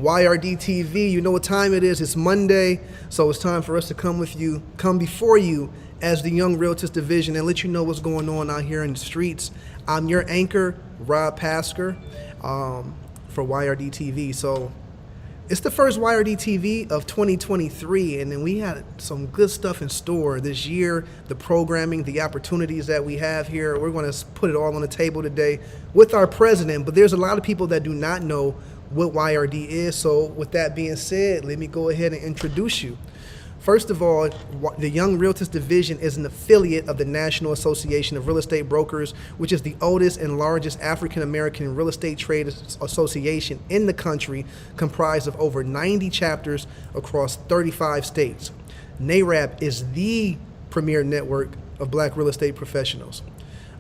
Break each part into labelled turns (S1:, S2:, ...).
S1: YRDtv, you know what time it is. It's Monday, so it's time for us to come before you as the Young Realtors Division and let you know what's going on out here in the streets. I'm your anchor, Rob Pasker, for YRDtv. So it's the first YRDtv of 2023, and then we had some good stuff in store this year. The programming, the opportunities that we have here, we're going to put it all on the table today with our president. But there's a lot of people that do not know what YRD is. So with that being said, let me go ahead and introduce you. First of all, the Young Realtors Division is an affiliate of the National Association of Real Estate Brokers, which is the oldest and largest African-American real estate trade association in the country, comprised of over 90 chapters across 35 states. NARAB is the premier network of black real estate professionals.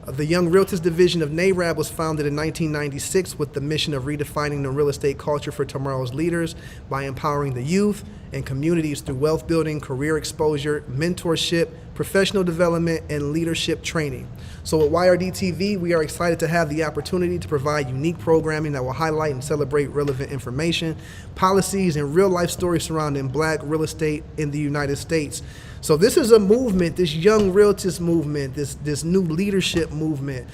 S1: The Young Realtors Division of NARAB was founded in 1996 with the mission of redefining the real estate culture for tomorrow's leaders by empowering the youth and communities through wealth building, career exposure, mentorship, professional development, and leadership training. So at YRDtv, we are excited to have the opportunity to provide unique programming that will highlight and celebrate relevant information, policies, and real-life stories surrounding black real estate in the United States. So this is a movement, this Young Realtors movement, this new leadership movement,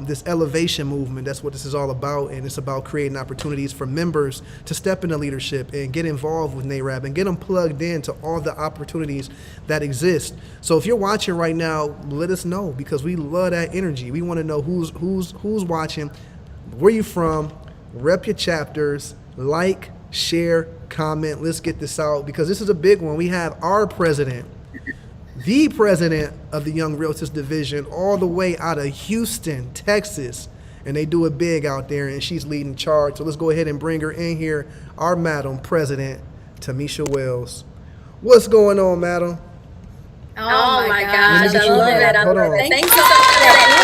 S1: this elevation movement. That's what this is all about, and it's about creating opportunities for members to step into leadership and get involved with NARAB and get them plugged into all the opportunities that exist. So if you're watching right now, let us know, because we love that energy. We want to know who's watching, where you from, rep your chapters, like, share, comment. Let's get this out, because this is a big one. We have our president, the president of the Young Realtors Division, all the way out of Houston, Texas, and they do it big out there, and she's leading charge. So let's go ahead and bring her in here, our Madam President, Tamesha Wells. What's going on, Madam?
S2: Oh my gosh, I love it.
S1: Hold on.
S2: Thank you so much for that.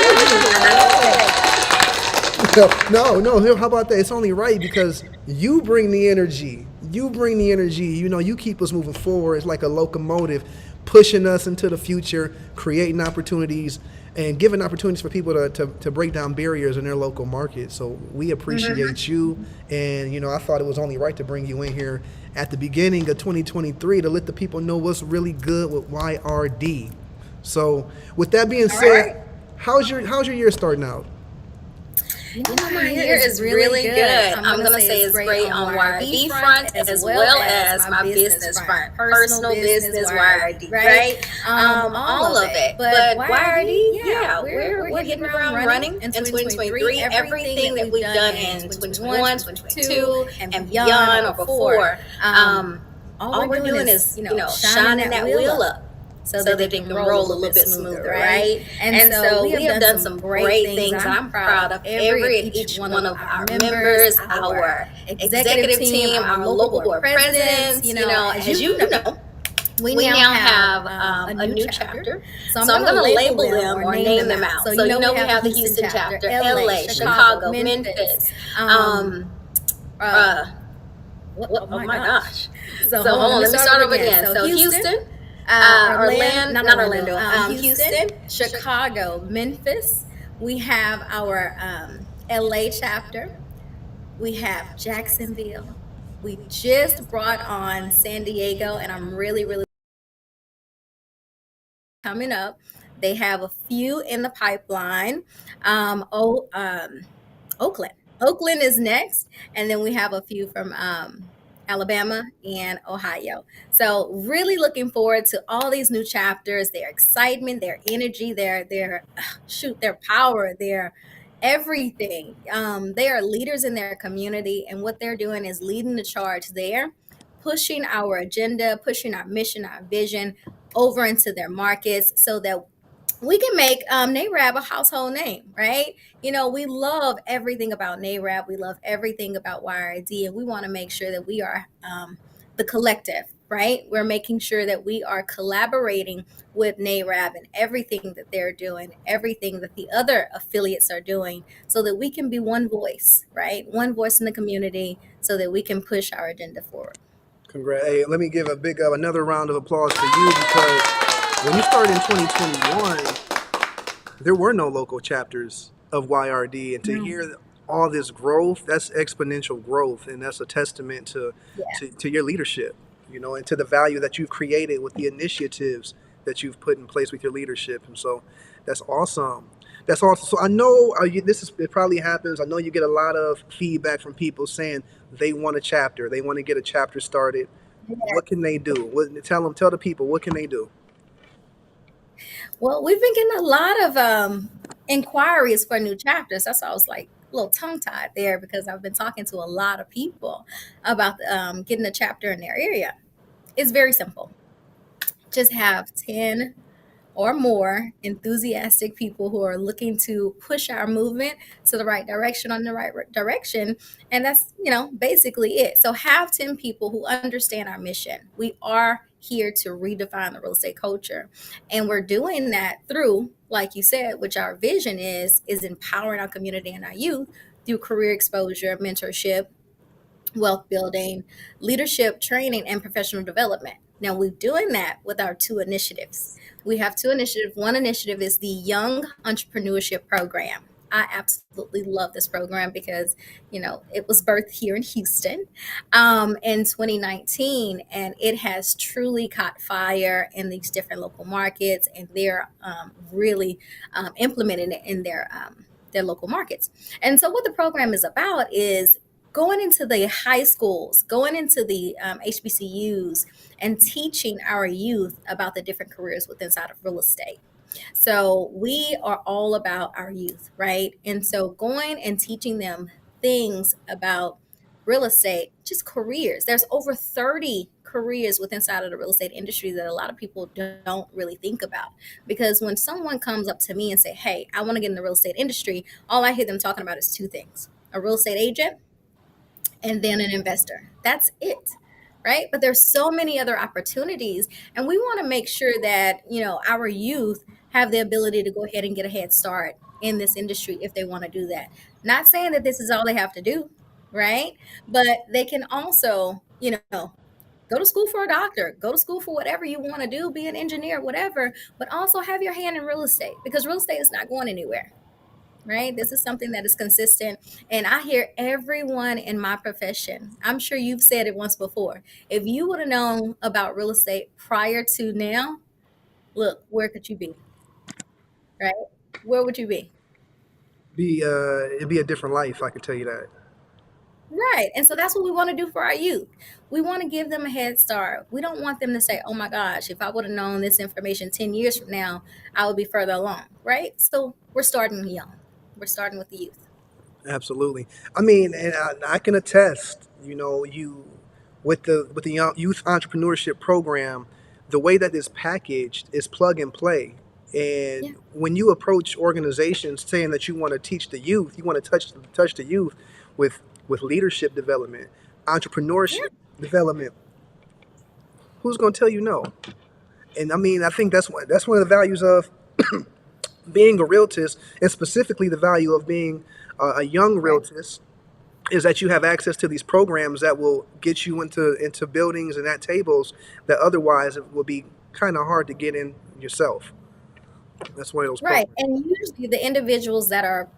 S1: No, how about that? It's only right, because you bring the energy. You know, you keep us moving forward. It's like a locomotive pushing us into the future, creating opportunities and giving opportunities for people to break down barriers in their local market. So we appreciate you. And, you know, I thought it was only right to bring you in here at the beginning of 2023 to let the people know what's really good with YRD. So with that being said, how's your year starting out?
S2: You know, my year is really good. I'm going to say it's great on YRD front as well as my business front. Personal business, YRD, right? All of it. But YRD, yeah, we're hitting the ground running in 2023. Everything that we've done in 2021, 2022, and beyond or before, all we're doing is, shining that wheel up, so that they can roll a little bit smoother, right? And so we have done some great things. I'm proud of every and each one of our members, our executive team, our local board presidents. As you know, we now have a new chapter. So I'm going to label them or name them out. So we have the Houston chapter, LA, Chicago, Memphis. Oh my gosh. So hold on, let me start over again. So Houston.
S3: Houston, Chicago, Memphis. We have our LA chapter. We have Jacksonville. We just brought on San Diego, and I'm really coming up. They have a few in the pipeline. Oakland. Oakland is next, and then we have a few from Alabama and Ohio. So really looking forward to all these new chapters, their excitement, their energy, their power, their everything. They are leaders in their community, and what they're doing is leading the charge there, pushing our agenda, pushing our mission, our vision over into their markets so that we can make NARAB a household name, right? We love everything about NARAB. We love everything about YRD, and we want to make sure that we are the collective, right? We're making sure that we are collaborating with NARAB and everything that they're doing, everything that the other affiliates are doing, so that we can be one voice, right? One voice in the community, so that we can push our agenda forward.
S1: Congrats. Hey, let me give another round of applause for you, because when you started in 2021, there were no local chapters of YRD, and to hear all this growth, that's exponential growth, and that's a testament
S3: Yeah.
S1: to your leadership, and to the value that you've created with the initiatives that you've put in place with your leadership. And so that's awesome. That's awesome. So I know it probably happens. I know you get a lot of feedback from people saying they want a chapter, they want to get a chapter started. What can they do? Tell the people, what can they do?
S3: Well, we've been getting a lot of inquiries for new chapters. That's why I was like a little tongue tied there, because I've been talking to a lot of people about getting a chapter in their area. It's very simple. Just have 10 or more enthusiastic people who are looking to push our movement to the right direction, on the right direction. And that's, basically it. So have 10 people who understand our mission. We are here to redefine the real estate culture. And we're doing that through, like you said, which our vision is empowering our community and our youth through career exposure, mentorship, wealth building, leadership training, and professional development. Now, we're doing that with our two initiatives. We have two initiatives. One initiative is the Young Entrepreneurship Program. I absolutely love this program because, it was birthed here in Houston in 2019, and it has truly caught fire in these different local markets, and they're really implementing it in their local markets. And so, what the program is about is going into the high schools, going into the HBCUs, and teaching our youth about the different careers within inside of real estate. So we are all about our youth, right? And so going and teaching them things about real estate, just careers. There's over 30 careers within inside of the real estate industry that a lot of people don't really think about. Because when someone comes up to me and say, "Hey, I want to get in the real estate industry," all I hear them talking about is two things: a real estate agent and then an investor. That's it. Right. But there's so many other opportunities. And we want to make sure that, our youth have the ability to go ahead and get a head start in this industry if they want to do that. Not saying that this is all they have to do, right? But they can also, go to school for a doctor, go to school for whatever you want to do, be an engineer, whatever, but also have your hand in real estate, because real estate is not going anywhere. Right? This is something that is consistent. And I hear everyone in my profession, I'm sure you've said it once before. If you would have known about real estate prior to now, look, where could you be? Right? Where would you be?
S1: It'd be a different life, I can tell you that.
S3: Right. And so that's what we want to do for our youth. We want to give them a head start. We don't want them to say, "Oh my gosh, if I would have known this information 10 years from now, I would be further along." Right? So we're starting young. We're starting with the youth.
S1: Absolutely. I mean, and I can attest, you with the young youth entrepreneurship program, the way that it's packaged is plug and play.
S3: Yeah.
S1: And when you approach organizations saying that you want to teach the youth, you want to touch the youth with leadership development,
S3: Yeah.
S1: entrepreneurship development, who's going to tell you no? And I mean, I think that's one of the values of being a realtist, and specifically the value of being a young
S3: Right.
S1: realtist, is that you have access to these programs that will get you into buildings and at tables that otherwise it will be kind of hard to get in yourself. That's one of those
S3: Right.
S1: programs.
S3: And usually the individuals that are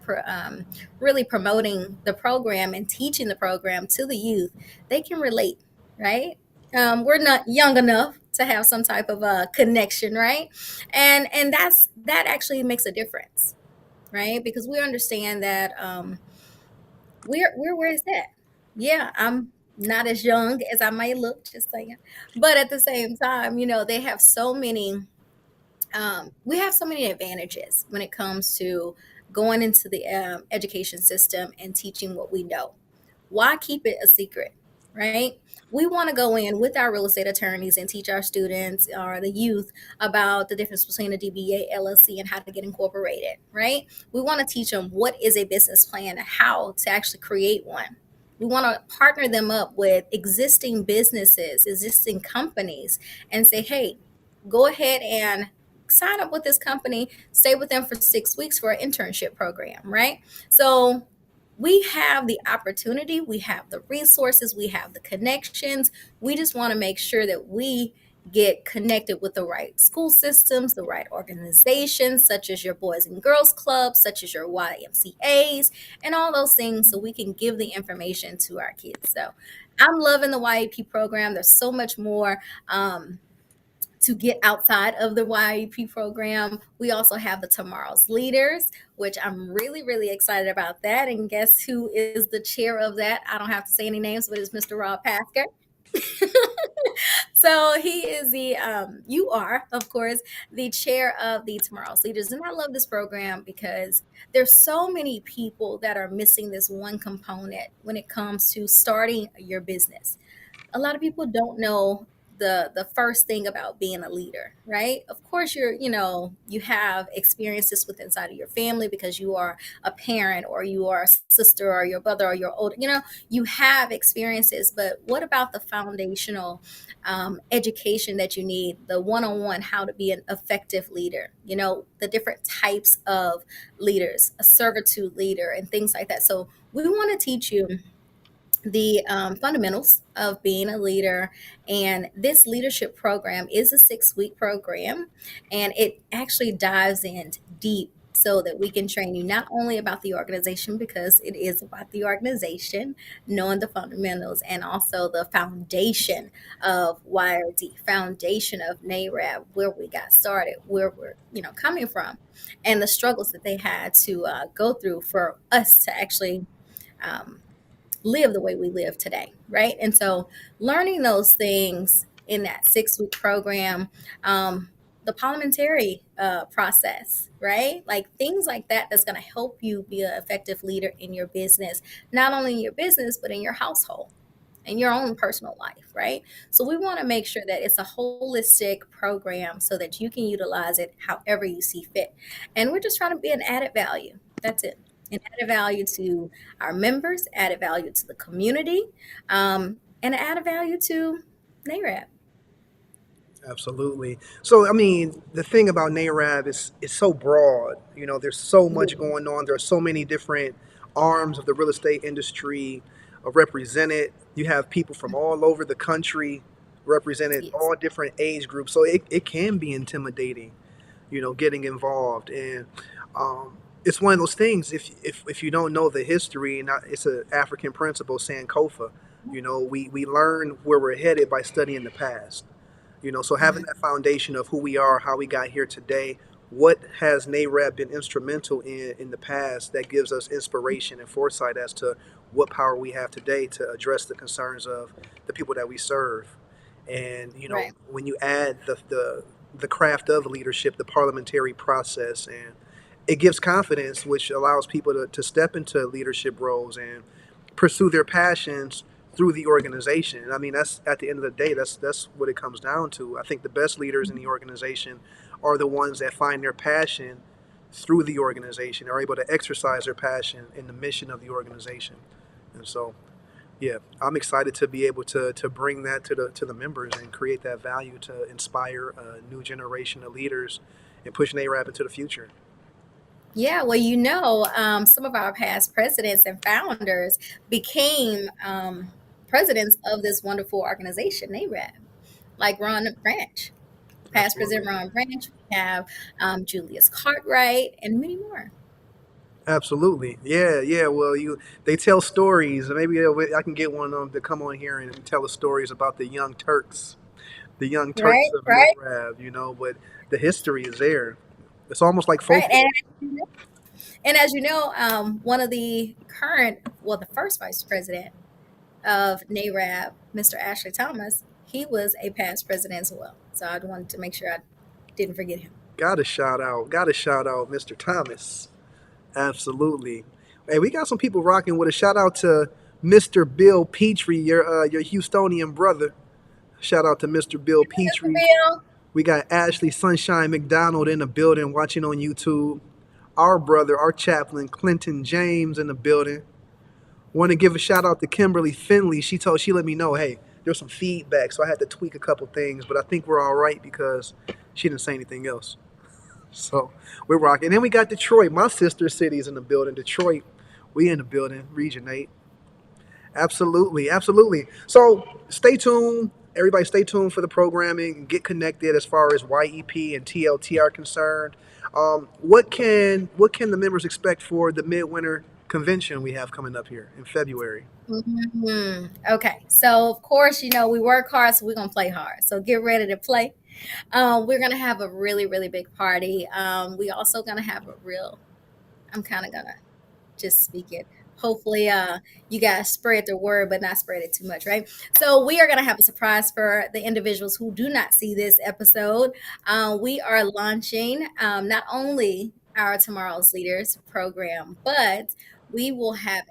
S3: really promoting the program and teaching the program to the youth, they can relate, right? We're not young enough to have some type of a connection, right? And that actually makes a difference, right? Because we understand that we're where it's at. Yeah, I'm not as young as I may look, just saying. But at the same time, they have so many we have so many advantages when it comes to going into the education system and teaching what we know. Why keep it a secret, right? We want to go in with our real estate attorneys and teach our students or the youth about the difference between a DBA, LLC, and how to get incorporated, right? We want to teach them what is a business plan and how to actually create one. We want to partner them up with existing businesses, existing companies, and say, "Hey, go ahead and sign up with this company, stay with them for 6 weeks for an internship program," right? So we have the opportunity, we have the resources, we have the connections. We just want to make sure that we get connected with the right school systems, the right organizations, such as your Boys and Girls Clubs, such as your YMCAs, and all those things, so we can give the information to our kids. So I'm loving the YAP program. There's so much more to get outside of the YAP program. We also have the Tomorrow's Leaders, which I'm really, really excited about that. And guess who is the chair of that? I don't have to say any names, but it's Mr. Rob Pasker. So he is you are, of course, the chair of the Tomorrow's Leaders. And I love this program because there's so many people that are missing this one component when it comes to starting your business. A lot of people don't know the first thing about being a leader, right? Of course, you have experiences with inside of your family because you are a parent, or you are a sister, or your brother, or your older, you have experiences. But what about the foundational education that you need, the one-on-one, how to be an effective leader, the different types of leaders, a servitude leader, and things like that. So we want to teach you the fundamentals of being a leader. And this leadership program is a 6-week program, and it actually dives in deep so that we can train you not only about the organization, because it is about the organization, knowing the fundamentals, and also the foundation of YRD, foundation of NARAB, where we got started, where we're coming from, and the struggles that they had to go through for us to actually live the way we live today, right? And so learning those things in that 6-week program, the parliamentary process, right? Like things like that, that's going to help you be an effective leader in your business, not only in your business, but in your household and your own personal life, right? So we want to make sure that it's a holistic program so that you can utilize it however you see fit. And we're just trying to be an added value. That's it. And added value to our members, added value to the community, and added value to NARAB.
S1: Absolutely. So, I mean, the thing about NARAB is it's so broad. There's so much going on. There are so many different arms of the real estate industry represented. You have people from all over the country represented,
S3: Yes.
S1: all different age groups. So it can be intimidating, getting involved. And it's one of those things, if you don't know the history, and it's an African principle, Sankofa, we learn where we're headed by studying the past. So having that foundation of who we are, how we got here today, what has NARAB been instrumental in the past, that gives us inspiration and foresight as to what power we have today to address the concerns of the people that we serve. And
S3: Right.
S1: when you add the craft of leadership, the parliamentary process, and it gives confidence, which allows people to step into leadership roles and pursue their passions through the organization. I mean, that's at the end of the day, that's what it comes down to. I think the best leaders in the organization are the ones that find their passion through the organization, are able to exercise their passion in the mission of the organization. And so, yeah, I'm excited to be able to bring that to the members and create that value to inspire a new generation of leaders and push NARAB into the future.
S3: Yeah, well, some of our past presidents and founders became presidents of this wonderful organization, NARAB, like Ron Branch, past President
S1: Absolutely.
S3: Ron Branch. We have Julius Cartwright, and many more.
S1: Absolutely. Yeah, yeah. Well, they tell stories. Maybe I can get one of them to come on here and tell us stories about the young Turks
S3: Right,
S1: of
S3: right,
S1: NARAB, but the history is there. It's almost like
S3: right.
S1: folklore.
S3: And as you know, one of the first vice president of NARAB, Mr. Ashley Thomas, he was a past president as well. So I wanted to make sure I didn't forget him.
S1: Got to shout out Mr. Thomas. Absolutely. Hey, we got some people rocking with a shout out to Mr. Bill Petrie, your Houstonian brother. Shout out to Mr. Bill
S3: Mr.
S1: Petrie.
S3: Bill.
S1: We got Ashley Sunshine McDonald in the building watching on YouTube. Our brother, our chaplain, Clinton James in the building. Want to give a shout out to Kimberly Finley. She let me know, hey, there's some feedback, so I had to tweak a couple things, but I think we're all right because she didn't say anything else. So we're rocking. And then we got Detroit. My sister city is in the building. Detroit, we in the building. Region 8. Absolutely, absolutely. So stay tuned. everybody stay tuned for the programming and get connected as far as YEP and TLT are concerned. What can the members expect for the midwinter convention we have coming up here in February?
S3: Okay, so of course, we work hard, so we're gonna play hard. So get ready to play. We're gonna have a really, really big party. We also gonna have a real. I'm kind of gonna just speak it. Hopefully, you guys spread the word, but not spread it too much, right? So we are gonna have a surprise for the individuals who do not see this episode. We are launching not only our Tomorrow's Leaders program, but we will have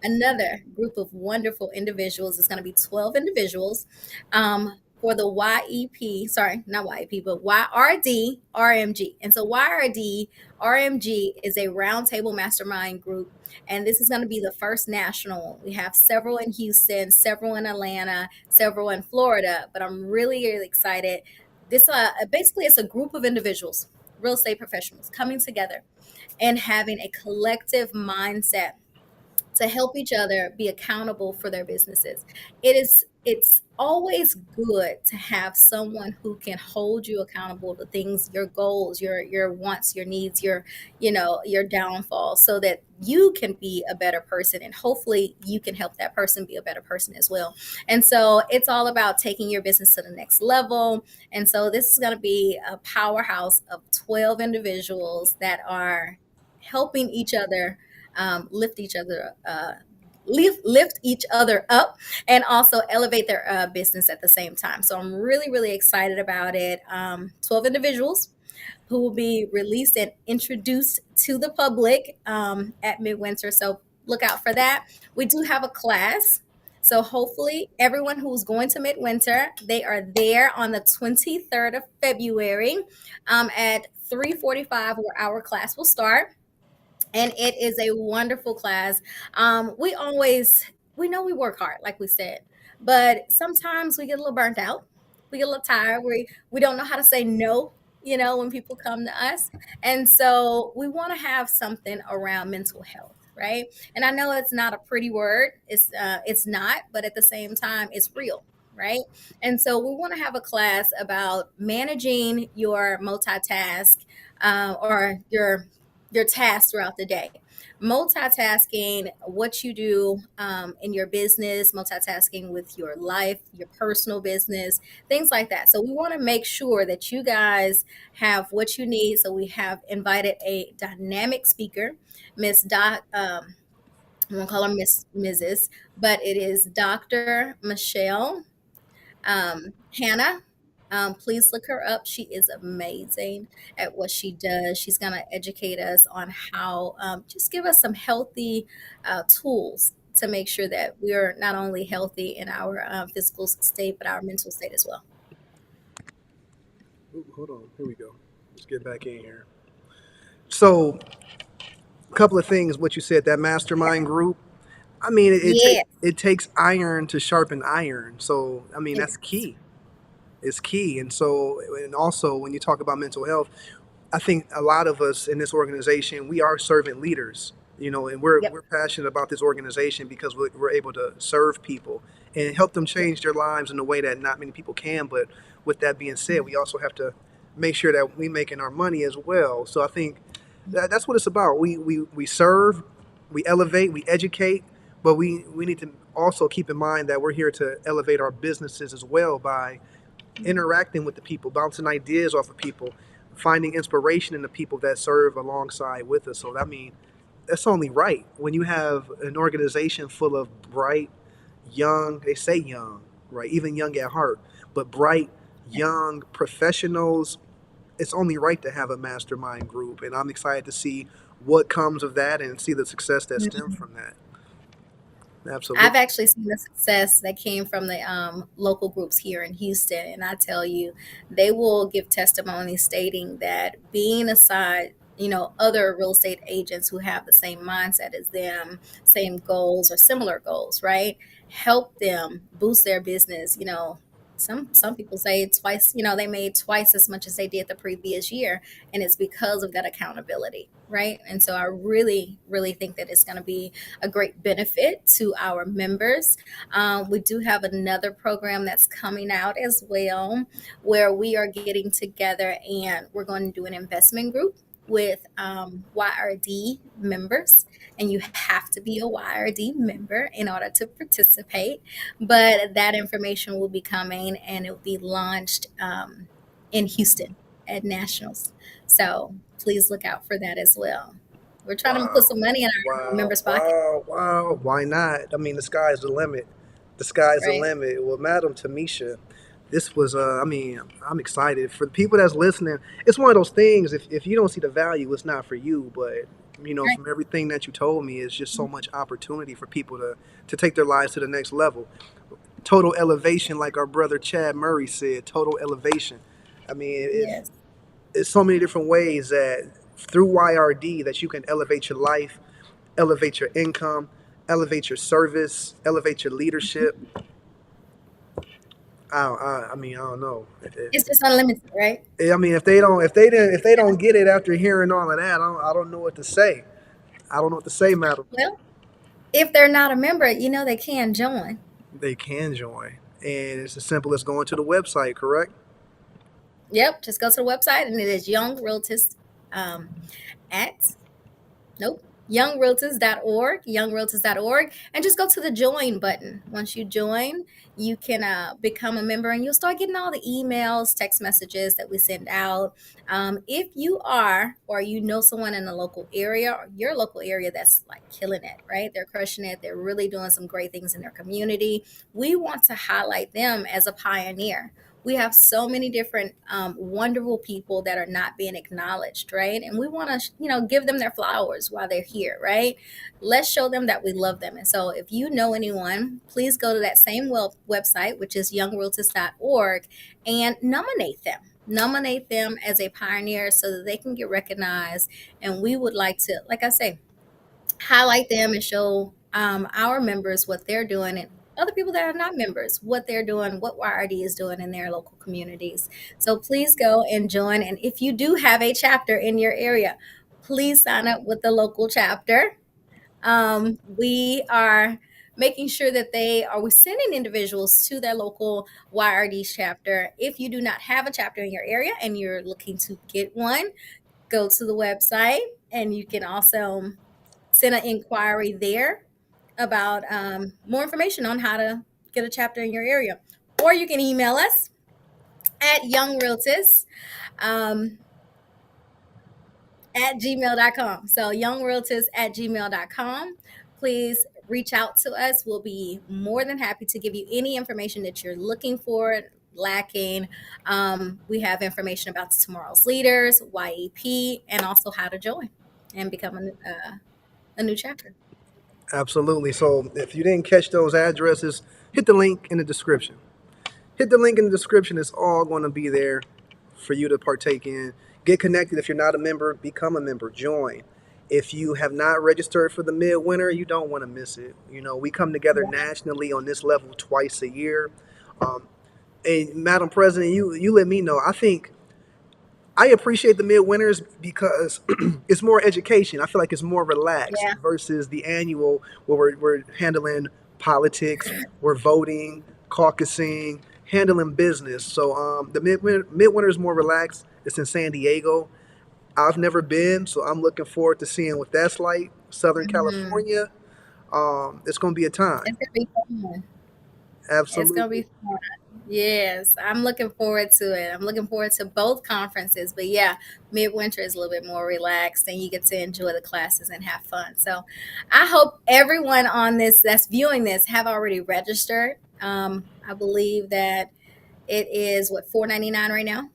S3: another group of wonderful individuals. It's going to be 12 individuals for the YEP, sorry, not YEP, but YRD RMG. And so YRD RMG is a roundtable mastermind group. And this is going to be the first national one. We have several in Houston, several in Atlanta, several in Florida, but I'm really, really excited. This basically it's a group of individuals, real estate professionals coming together and having a collective mindset to help each other be accountable for their businesses. It's always good to have someone who can hold you accountable to things, your goals, your wants, your needs, your downfalls, so that you can be a better person, and hopefully you can help that person be a better person as well. And so it's all about taking your business to the next level. And so this is going to be a powerhouse of 12 individuals that are helping each other lift each other lift each other up, and also elevate their business at the same time. So I'm really, really excited about it. 12 individuals who will be released and introduced to the public at Midwinter. So look out for that. We do have a class. So hopefully everyone who's going to Midwinter, they are there on the 23rd of February at 3:45, where our class will start. And it is a wonderful class. We know we work hard, like we said, but sometimes we get a little burnt out. We get a little tired. We don't know how to say no, when people come to us. And so we want to have something around mental health, right? And I know it's not a pretty word. It's not, but at the same time, it's real. Right. And so we want to have a class about managing your multitask or your tasks throughout the day. Multitasking, what you do in your business, multitasking with your life, your personal business, things like that. So we want to make sure that you guys have what you need. So we have invited a dynamic speaker, Miss Doc. I won't call her Mrs., but it is Dr. Michelle Hannah. Please look her up. She is amazing at what she does. She's going to educate us on how, just give us some healthy tools to make sure that we are not only healthy in our physical state, but our mental state as well.
S1: Ooh, hold on. Here we go. Let's get back in here. So, a couple of things. What you said, that mastermind group. I mean, it takes iron to sharpen iron. So, I mean, that's key. It's key. And so, and also when you talk about mental health, I think a lot of us in this organization, we are servant leaders, and we're passionate about this organization because we're able to serve people and help them change their lives in a way that not many people can. But with that being said, we also have to make sure that we making our money as well. So I think that's what it's about. We serve, we elevate, we educate, but we need to also keep in mind that we're here to elevate our businesses as well by interacting with the people, bouncing ideas off of people, finding inspiration in the people that serve alongside with us. So I mean, that's only right. When you have an organization full of bright, young, they say young, right? Even young at heart, but bright, young professionals, it's only right to have a mastermind group. And I'm excited to see what comes of that and see the success that stems from that. Absolutely.
S3: I've actually seen the success that came from the local groups here in Houston. And I tell you, they will give testimony stating that being aside, other real estate agents who have the same mindset as them, same goals or similar goals, right? Help them boost their business, some people say twice, they made twice as much as they did the previous year, and it's because of that accountability, right? And so I really really think that it's going to be a great benefit to our members. We do have another program that's coming out as well, where we are getting together and we're going to do an investment group with YRD members, and you have to be a YRD member in order to participate. But that information will be coming, and it will be launched in Houston at Nationals. So please look out for that as well. We're trying to put
S1: Wow.
S3: some money in our
S1: Wow,
S3: members' pocket,
S1: wow, wow. Why not? I mean, the sky's the limit. The sky's the
S3: right?
S1: limit. Well, Madam Tamesha, this was, I mean, I'm excited. For the people that's listening, it's one of those things, if you don't see the value, it's not for you. But,
S3: Right.
S1: from everything that you told me, it's just so much opportunity for people to take their lives to the next level. Total elevation, like our brother Chad Murray said, total elevation. I mean,
S3: Yes.
S1: it's so many different ways that through YRD that you can elevate your life, elevate your income, elevate your service, elevate your leadership. I mean, I don't know.
S3: It's just unlimited, right?
S1: I mean, if they don't get it after hearing all of that, I don't know what to say. I don't know what to say, madam.
S3: Well, if they're not a member, they can join.
S1: They can join, and it's as simple as going to the website. Correct?
S3: Yep, just go to the website, and it is Young Realtors at nope, youngrealtors.org, and just go to the join button. Once you join, you can become a member, and you'll start getting all the emails, text messages that we send out. If you are, or someone in the local area, or your local area, that's like killing it, right? They're crushing it. They're really doing some great things in their community. We want to highlight them as a pioneer. We have so many different wonderful people that are not being acknowledged, right? And we want to give them their flowers while they're here, right? Let's show them that we love them. And so if you know anyone, please go to that same website, which is youngrealtors.org, and nominate them as a pioneer so that they can get recognized. And we would like to, like I say, highlight them and show our members what they're doing, and other people that are not members what they're doing, what YRD is doing in their local communities. So please go and join. And if you do have a chapter in your area, please sign up with the local chapter. We are making sure that we're sending individuals to their local YRD chapter. If you do not have a chapter in your area and you're looking to get one, go to the website, and you can also send an inquiry there about more information on how to get a chapter in your area. Or you can email us at youngrealtors at gmail.com. So youngrealtors at gmail.com. Please reach out to us. We'll be more than happy to give you any information that you're looking for, lacking. We have information about tomorrow's leaders, YEP, and also how to join and become a new chapter.
S1: Absolutely. So if you didn't catch those addresses, hit the link in the description. Hit the link in the description. It's all going to be there for you to partake in. Get connected. If you're not a member, become a member. Join. If you have not registered for the Midwinter, you don't want to miss it. We come together nationally on this level twice a year. And Madam President, you let me know. I appreciate the midwinters because it's more education. I feel like it's more relaxed
S3: Yeah.
S1: versus the annual where we're handling politics, we're voting, caucusing, handling business. So the midwinter is more relaxed. It's in San Diego. I've never been, so I'm looking forward to seeing what that's like. Southern
S3: Mhm.
S1: California. It's going to be a time.
S3: It's gonna be fun. It's gonna be
S1: Absolutely.
S3: fun. Yes, I'm looking forward to it. I'm looking forward to both conferences. But yeah, midwinter is a little bit more relaxed, and you get to enjoy the classes and have fun. So I hope everyone on this that's viewing this have already registered. I believe that it is what, $4.99 right now.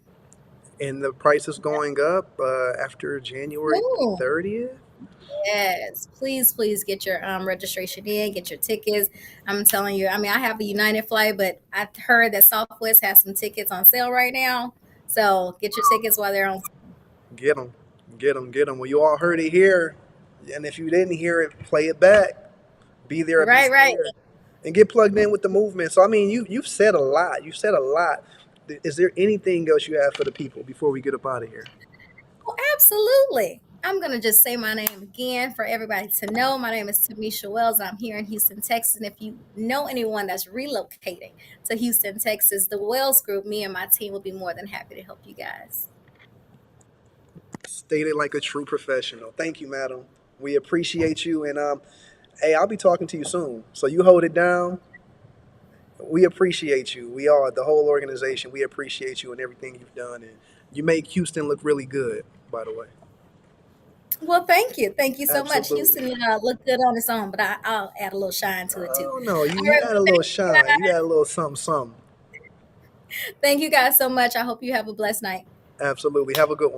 S1: And the price is going up after January
S3: Ooh.
S1: 30th.
S3: Yes, please, please get your registration in, get your tickets. I'm telling you, I mean, I have a United flight, but I heard that Southwest has some tickets on sale right now. So get your tickets while they're on.
S1: Get them, get them, get them. Well, you all heard it here, and if you didn't hear it, play it back. Be there or be
S3: Right, right.
S1: square. and get plugged in with the movement. So I mean, you've said a lot. You've said a lot. Is there anything else you have for the people before we get up out of here?
S3: Oh, absolutely. I'm going to just say my name again for everybody to know. My name is Tamesha Wells. I'm here in Houston, Texas. And if you know anyone that's relocating to Houston, Texas, the Wells Group, me and my team will be more than happy to help you guys.
S1: Stated like a true professional. Thank you, madam. We appreciate you. And hey, I'll be talking to you soon. So you hold it down. We appreciate you. We all, the whole organization, we appreciate you and everything you've done. And you make Houston look really good, by the way.
S3: Well, thank you. Thank you so much.
S1: Absolutely.
S3: Houston look good on its own, but I'll add a little shine to it too.
S1: Oh no, you,
S3: All
S1: you
S3: right,
S1: got
S3: well,
S1: a little shine. You got a little something, something.
S3: thank you guys so much. I hope you have a blessed night.
S1: Absolutely. Have a good one.